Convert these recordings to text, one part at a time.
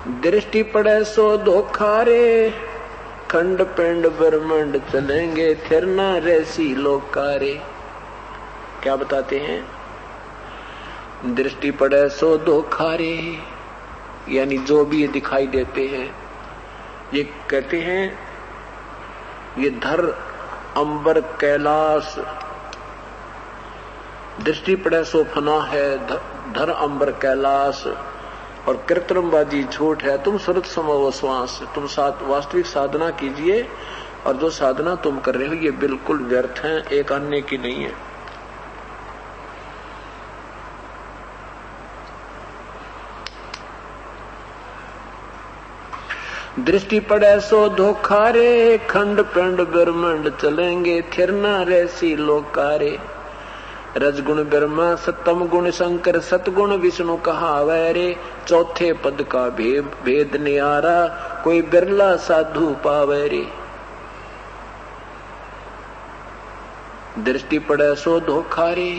दृष्टि पड़े सो धोखा रे, खंड पिंड ब्रह्मांड चलेंगे फिर न रेसी लोकारे। क्या बताते हैं? दृष्टि पड़े सो धोखा रे, यानी जो भी ये दिखाई देते हैं, ये कहते हैं ये धर अंबर कैलाश, दृष्टि पड़े सो फना है, धर अंबर कैलाश, और कृत्रिमबाजी झूठ है। तुम सुरत समो श्वास, तुम वास्तविक साधना कीजिए, और जो साधना तुम कर रहे हो ये बिल्कुल व्यर्थ है, एक अन्य की नहीं है। दृष्टि पड़े सो धोखा रे, खंड पिंड ब्रह्मांड चलेंगे फिर न रेसी लोकारे। रजगुण ब्रह्मा सतम गुण शंकर, सतगुण विष्णु कहावे रे। चौथे पद का भेद न्यारा, कोई बिरला साधु पावे रे। दृष्टि पड़े सो धोखा रे,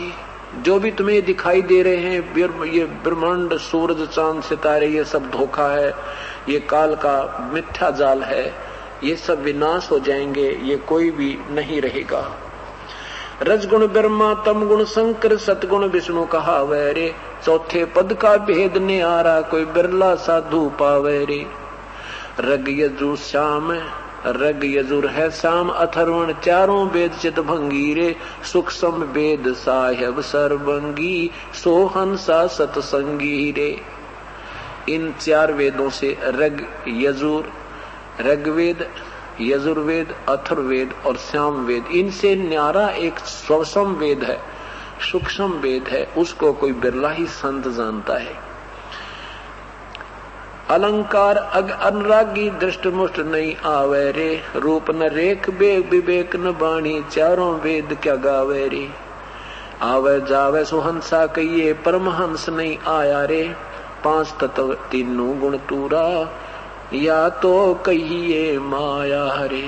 जो भी तुम्हें दिखाई दे रहे हैं, ये ब्रह्मांड, सूरज, चांद, सितारे, ये सब धोखा है, ये काल का मिथ्या जाल है, ये सब विनाश हो जाएंगे, ये कोई भी नहीं रहेगा। रजगुण ब्रह्मा तम गुण शंकर, सतगुण विष्णु कहावे रे। चौथे पद का भेद न्यारा, कोई बिरला साधु पावे रे। रग यजु श्याम, रग यजुर है श्याम, अथर्वण चारों वेद चित भंगी रे। सूक्ष्म वेद साहेब सर्वंगी, सोहंसा सतसंगी रे। इन चार वेदों से रग यजुर, ऋग्वेद, यजुर्वेद, अथर्ववेद और श्याम वेद, इनसे न्यारा एक स्वसम वेद है, सूक्ष्म वेद है, उसको कोई बिरला ही संत जानता है। अलंकार अनुरागी दृष्ट मुष्ट नहीं आवे रे। रूप न रेख बेग विवेक न बाणी, चारों वेद क्या गावे रे। आवे जावे सुहंसा कहिए, परमहंस नहीं आया रे। पांच तत्व तीनों गुण तूरा, या तो कहिए माया रे।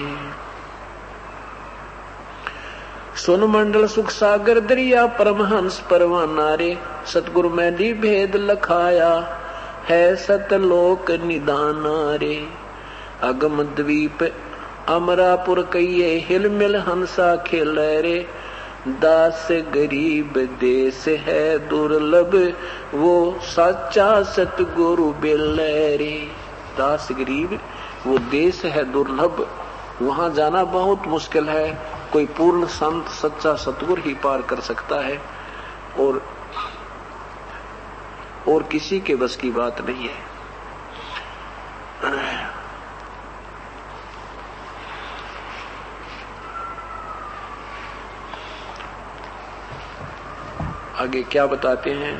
सुन मंडल सुख सागर दरिया, परमहंस परवाना रे। सतगुरु मैंने भेद लखाया, है सतलोक निदाना रे। अगम द्वीप अमरापुर कहिए, हिल मिल हंसा खेल रे। दास गरीब देश है दुर्लभ, वो सच्चा सतगुरु बिल रे। दास गरीब वो देश है दुर्लभ, वहां जाना बहुत मुश्किल है, कोई पूर्ण संत सच्चा सतगुरु ही पार कर सकता है, और किसी के बस की बात नहीं है। आगे क्या बताते हैं?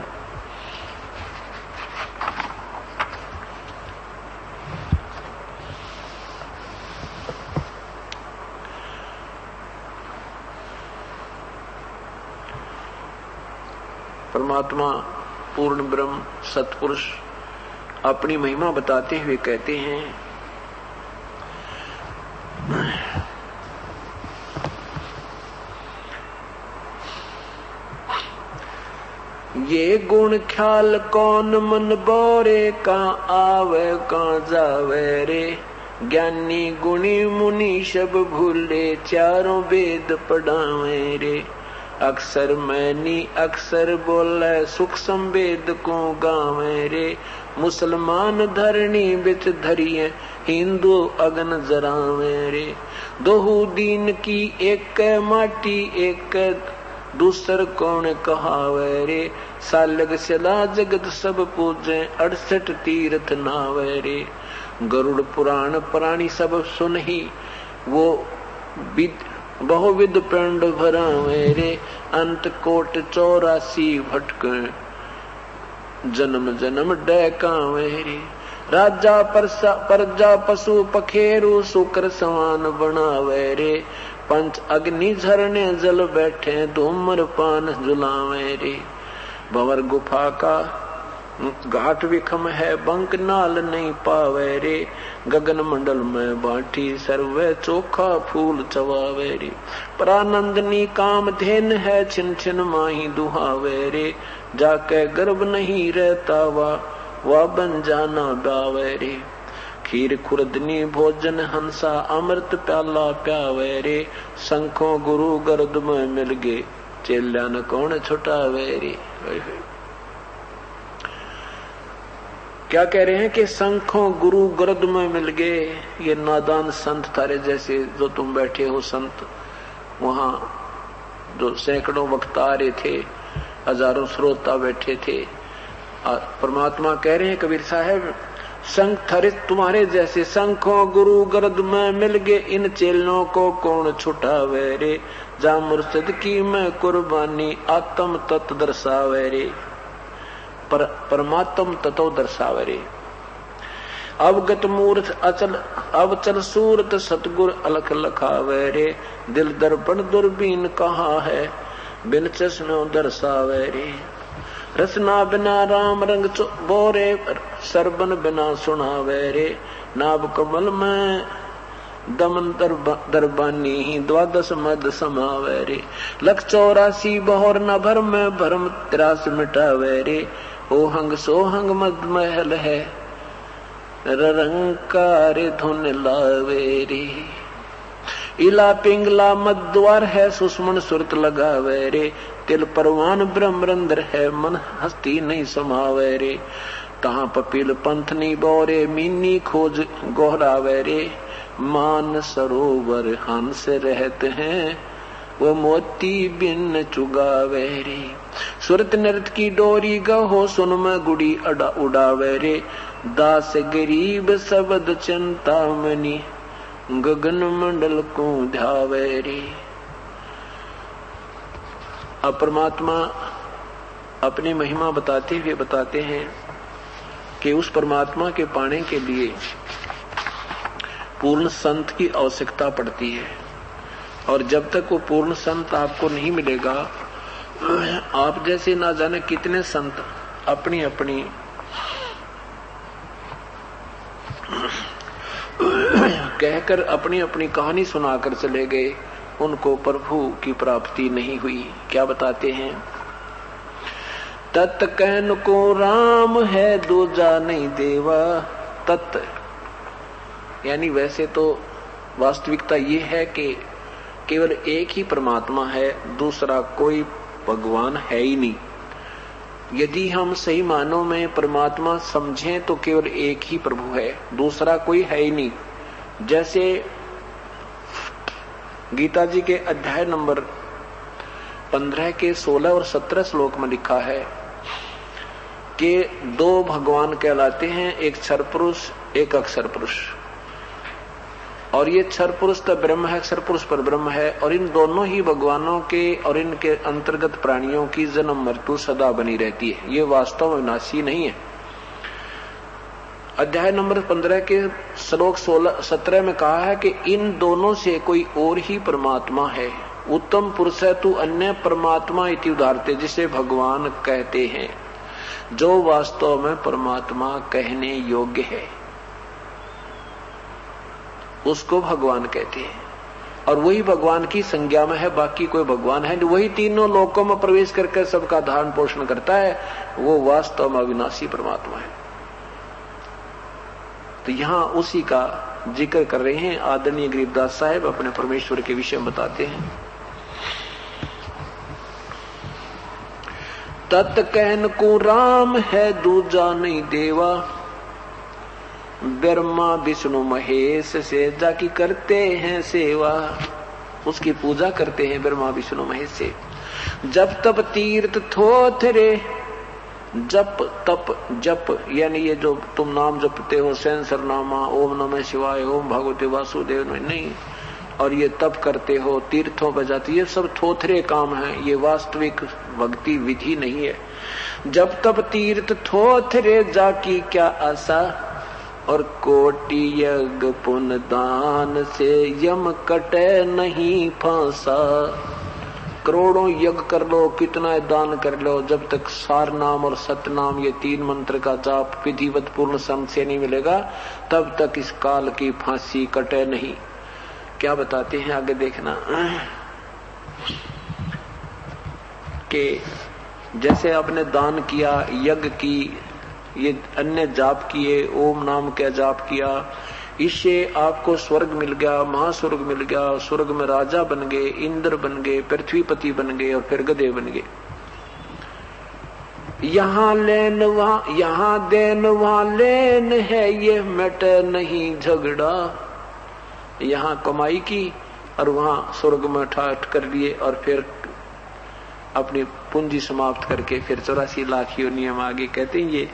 परमात्मा पूर्ण ब्रह्म सतपुरुष अपनी महिमा बताते हुए कहते हैं, ये गुण ख्याल कौन मन बोरे, का आवे का जावे रे। ज्ञानी गुणी मुनि सब भूले, चारों वेद पढ़ावे रे। अक्सर मैनी अक्सर बोले, सूक्ष्म वेद को गावे रे। मुसलमान धरणी बिच धरिए, हिंदू अगन जरावे रे। दोहू दीन की एक माटी, एक दूसर कौन कहावे रे। सालग सला जगत सब पूजे, 68 तीर्थ नावे रे। गरुड़ पुराण प्राणी सब सुनही, वो बहुविध पिंड भरावे रे। अंत कोट 84 भटक, जन्म जन्म डहकावे रे। राजा प्रजा पशु पखेरु, शुक्र समान बनावे रे। पंच अग्नि झरने जल बैठे, धूम्र पान झुलावे रे। भंवर गुफा का घाट विखम है, बंक नाल नहीं पावे रे। गगन मंडल में बांटी सर्वे, चोखा फूल चवावे रे। परानंदनी काम धेन है, छिन छिन माही दुहावे रे। जाके गर्भ नहीं रहता वा, वह बन जाना ब्यावे रे। खीर खुरदनी भोजन हंसा अमृत प्याला प्यावे रे। शंखों गुरु गर्द में मिल गए चेल्या न कौन छुटावे रे। क्या कह रहे हैं कि शंखों गुरु गर्द में मिल गए। ये नादान संत तारे जैसे जो तुम बैठे हो संत, वहां जो सैकड़ों वक्ता आ रहे थे, हजारों श्रोता बैठे थे, परमात्मा कह रहे हैं कबीर साहब, शंख थरे तुम्हारे जैसे शंखों गुरु गर्द में मिल गए, इन चेलों को कौन छुटावे रे। जा मुर्शिद की मैं कुर्बानी आत्म तत्व दर्शावे रे। परमात्म तत्व दर्शावे रे। अवगत मूर्त अचल अवचल सूरत सतगुर अलख लखावे रे। दिल दर्पण दूरबीन कहाँ है बिन चश्मे दर्शावे रे। रसना बिना राम रंग बोरे सरबन बिना सुनावे रे। नाभ कमल में दमन दरबानी द्वादश मद समावे रे। लख 84 बहोर न भर में भरम 83 मिटावे रे। ओहंग सोहंग मद महल है रंकार धुन लावे रे। इला पिंगला मद द्वार है सुषमन सुरत लगावे रे। तिल परवान ब्रह्मरंद्र है मन हस्ती नहीं समावे रे। तहाँ पपील पंथनी बोरे मीनी खोज गोहरावे रे। मान सरोवर हंस रहते हैं वो मोती बिन चुगावे रे। सुरत नृत की डोरी गहो सुन में गुड़ी उड़ावे रे। दास गरीब शब्द चिंतामणि गगन मंडल को ध्यावे रे। अब परमात्मा अपनी महिमा बताते हुए बताते हैं कि उस परमात्मा के पाने के लिए पूर्ण संत की आवश्यकता पड़ती है। और जब तक वो पूर्ण संत आपको नहीं मिलेगा, आप जैसे ना जाने कितने संत अपनी अपनी कहकर अपनी अपनी कहानी सुनाकर चले गए, उनको प्रभु की प्राप्ति नहीं हुई। क्या बताते हैं? तत् कहन को राम है दूजा नहीं देवा। तत् यानी वैसे तो वास्तविकता ये है कि केवल एक ही परमात्मा है, दूसरा कोई भगवान है ही नहीं। यदि हम सही मानों में परमात्मा समझें तो केवल एक ही प्रभु है, दूसरा कोई है ही नहीं। जैसे गीता जी के अध्याय नंबर 15 के 16 और 17 श्लोक में लिखा है कि दो भगवान कहलाते हैं, एक क्षर पुरुष एक अक्षर पुरुष। और ये क्षर पुरुष तो ब्रह्म है, अक्षर पुरुष पर ब्रह्म है। और इन दोनों ही भगवानों के और इनके अंतर्गत प्राणियों की जन्म मृत्यु सदा बनी रहती है, ये वास्तव में विनाशी नहीं है। अध्याय नंबर 15 के श्लोक 17 में कहा है कि इन दोनों से कोई और ही परमात्मा है। उत्तम पुरुष है तू अन्य परमात्मा इति उदाहरते, जिसे भगवान कहते हैं, जो वास्तव में परमात्मा कहने योग्य है उसको भगवान कहते हैं। और वही भगवान की संज्ञा में है, बाकी कोई भगवान है। वही तीनों लोकों में प्रवेश करके सबका धारण पोषण करता है, वो वास्तव में अविनाशी परमात्मा है। तो यहां उसी का जिक्र कर रहे हैं आदरणीय गरीबदास साहब, अपने परमेश्वर के विषय में बताते हैं। तत् कहन को राम है दूजा नहीं देवा। ब्रह्मा विष्णु महेश से जाकी करते हैं सेवा, उसकी पूजा करते हैं ब्रह्मा विष्णु महेश से। जप तप तीर्थ थोथरे, जप तप जप यानी ये जो तुम नाम जपते हो, सेंसर नामा, ओम नमः शिवाय, ओम भगवते वासुदेव नहीं, और ये तप करते हो, तीर्थों पर जाते, ये सब थोथरे काम है, ये वास्तविक भक्ति विधि नहीं है। जप तप तीर्थ थोथरे जाकी क्या आशा, और कोटि यज्ञ पुण्य दान से यम कटे नहीं फांसा। करोड़ों यज्ञ कर लो, कितना दान कर लो, जब तक सार नाम और सतनाम ये 3 मंत्र का जाप विधिवत पूर्ण संग से नहीं मिलेगा, तब तक इस काल की फांसी कटे नहीं। क्या बताते हैं आगे देखना कि जैसे आपने दान किया, यज्ञ की, ये अन्य जाप किए, ओम नाम का जाप किया, इससे आपको स्वर्ग मिल गया, महास्वर्ग मिल गया, स्वर्ग में राजा बन गए, इंद्र बन गए, पृथ्वीपति बन गए और फिर गधे बन गए। यहाँ लेन वहां, यहाँ देन वहां लेन है, ये मिट नहीं झगड़ा। यहाँ कमाई की और वहां स्वर्ग में ठाठ कर लिए और फिर अपनी पूंजी समाप्त करके फिर 84 लाख योनियों में आगे। कहते हैं ये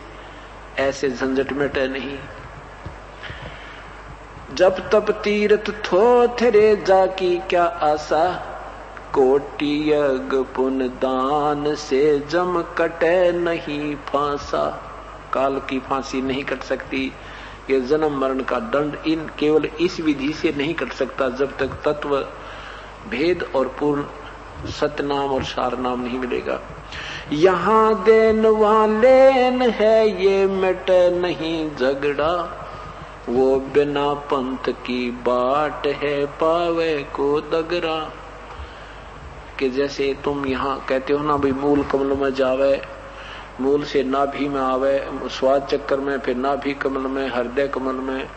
ऐसे झंझट मिटे नहीं। जब तब तीर्थ थोथरे जाकी क्या आशा, कोटि यज्ञ पुण्य दान से जम कटे नहीं फांसा। काल की फांसी नहीं कट सकती, ये जन्म मरण का दंड इन केवल इस विधि से नहीं कट सकता जब तक तत्व भेद और पूर्ण सतनाम और सार नाम नहीं मिलेगा। यहाँ देन वहां लेन है, ये मिट नहीं झगड़ा। वो बिना पंथ की बाट है, पावे को दगरा। कि जैसे तुम यहाँ कहते हो ना भाई मूल कमल में जावे, मूल से नाभि में आवे, स्वाद चक्कर में, फिर नाभि कमल में, हृदय कमल में,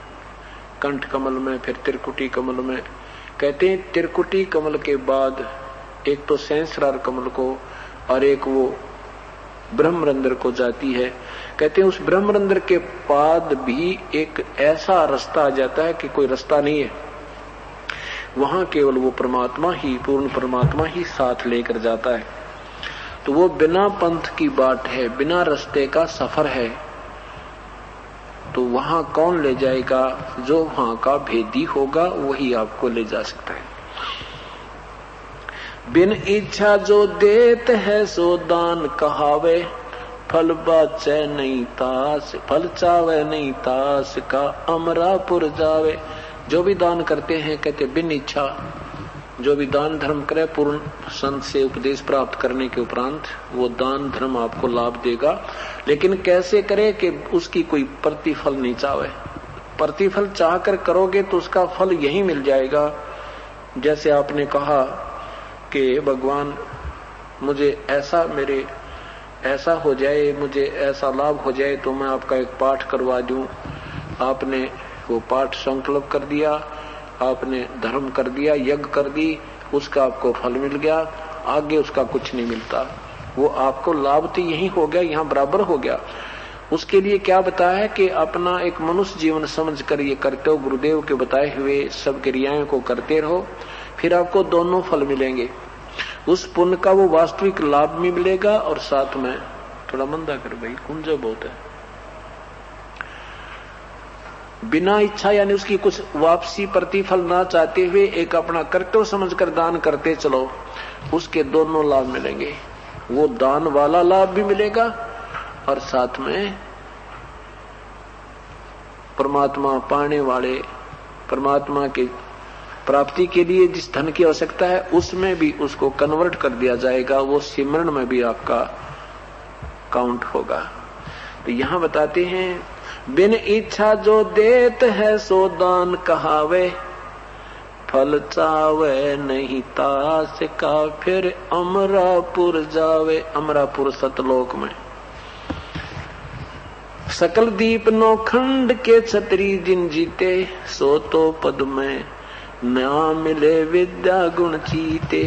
कंठ कमल में, फिर त्रिकुटी कमल में। कहते हैं त्रिकुटी कमल के बाद एक तो सहस्रार कमल को और एक वो ब्रह्मरंध्र को जाती है। कहते हैं उस ब्रह्मरंध्र के बाद भी एक ऐसा रास्ता आ जाता है कि कोई रास्ता नहीं है, वहां केवल वो परमात्मा ही, पूर्ण परमात्मा ही साथ लेकर जाता है। तो वो बिना पंथ की बाट है, बिना रास्ते का सफर है। तो वहां कौन ले जाएगा? जो वहां का भेदी होगा वही आपको ले जा सकता है। बिन इच्छा जो देत है सो दान कहावे, फल बाचे नहीं तास, फल चावे नहीं तास का अमरापुर जावे। जो भी दान करते हैं कहते बिन इच्छा, जो भी दान धर्म करे पूर्ण संत से उपदेश प्राप्त करने के उपरांत वो दान धर्म आपको लाभ देगा। लेकिन कैसे करे कि उसकी कोई प्रतिफल नहीं चाहे। प्रतिफल चाह कर करोगे तो उसका फल यही मिल जाएगा। जैसे आपने कहा कि भगवान मुझे ऐसा, मेरे ऐसा हो जाए, मुझे ऐसा लाभ हो जाए तो मैं आपका एक पाठ करवा दूं। आपने वो पाठ संकल्प कर दिया, आपने धर्म कर दिया, यज्ञ कर दी, उसका आपको फल मिल गया, आगे उसका कुछ नहीं मिलता। वो आपको लाभ तो यही हो गया, यहाँ बराबर हो गया। उसके लिए क्या बताया है कि अपना एक मनुष्य जीवन समझकर ये करते हो, गुरुदेव के बताए हुए सब क्रियाओं को करते रहो, फिर आपको दोनों फल मिलेंगे। उस पुण्य का वो वास्तविक लाभ भी मिलेगा और साथ में थोड़ा मंदा कर भाई, कुंजा बहुत है। बिना इच्छा यानी उसकी कुछ वापसी प्रतिफल ना चाहते हुए एक अपना कर्तव्य समझकर दान करते चलो, उसके दोनों लाभ मिलेंगे। वो दान वाला लाभ भी मिलेगा और साथ में परमात्मा पाने वाले, परमात्मा के प्राप्ति के लिए जिस धन की आवश्यकता है उसमें भी उसको कन्वर्ट कर दिया जाएगा। वो सिमरण में भी आपका काउंट होगा। तो यहाँ बताते हैं बिन इच्छा जो देत है सो दान कहावे, फल चावे नहीं तास का फिर अमरापुर जावे। अमरापुर सतलोक में सकल दीप नौखंड के छतरी जिन जीते, सो तो पद में ना मिले विद्या गुण चीते।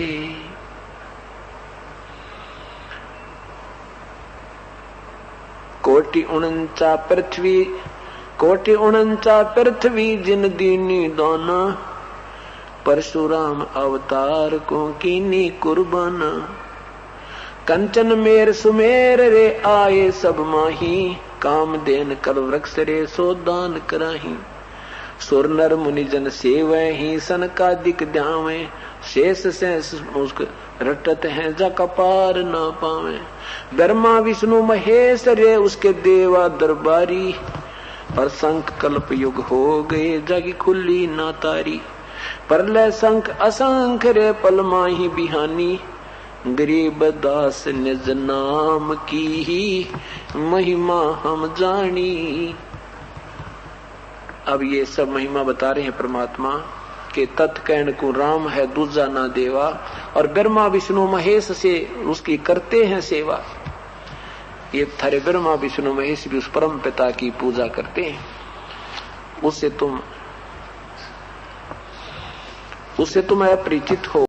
कोटि उनचा पृथ्वी, कोटि उनचा पृथ्वी जिन दीनी दोना, परशुराम अवतार को कीनी कुर्बान। कंचन मेर सुमेर रे आए सब माही, काम देन कल वृक्ष रे सो दान कराही। सुर नर मुनि जन सेवै ही सनकादिक ध्यावे, शेष शेष मुस्क रटत हैं जा कपार न पावे। ब्रह्मा विष्णु महेश रे उसके देवा दरबारी, पर शंख कल्प युग हो गए जागी खुली ना तारी। परलय शंख असंख रे पल माही बिहानी, गरीब दास निज नाम की ही महिमा हम जानी। अब ये सब महिमा बता रहे हैं परमात्मा के तत्कैन को राम है दूजा ना देवा, और ब्रह्मा विष्णु महेश से उसकी करते हैं सेवा। ये थारे ब्रह्मा विष्णु महेश भी उस परम पिता की पूजा करते हैं। उससे तुम अपरिचित हो।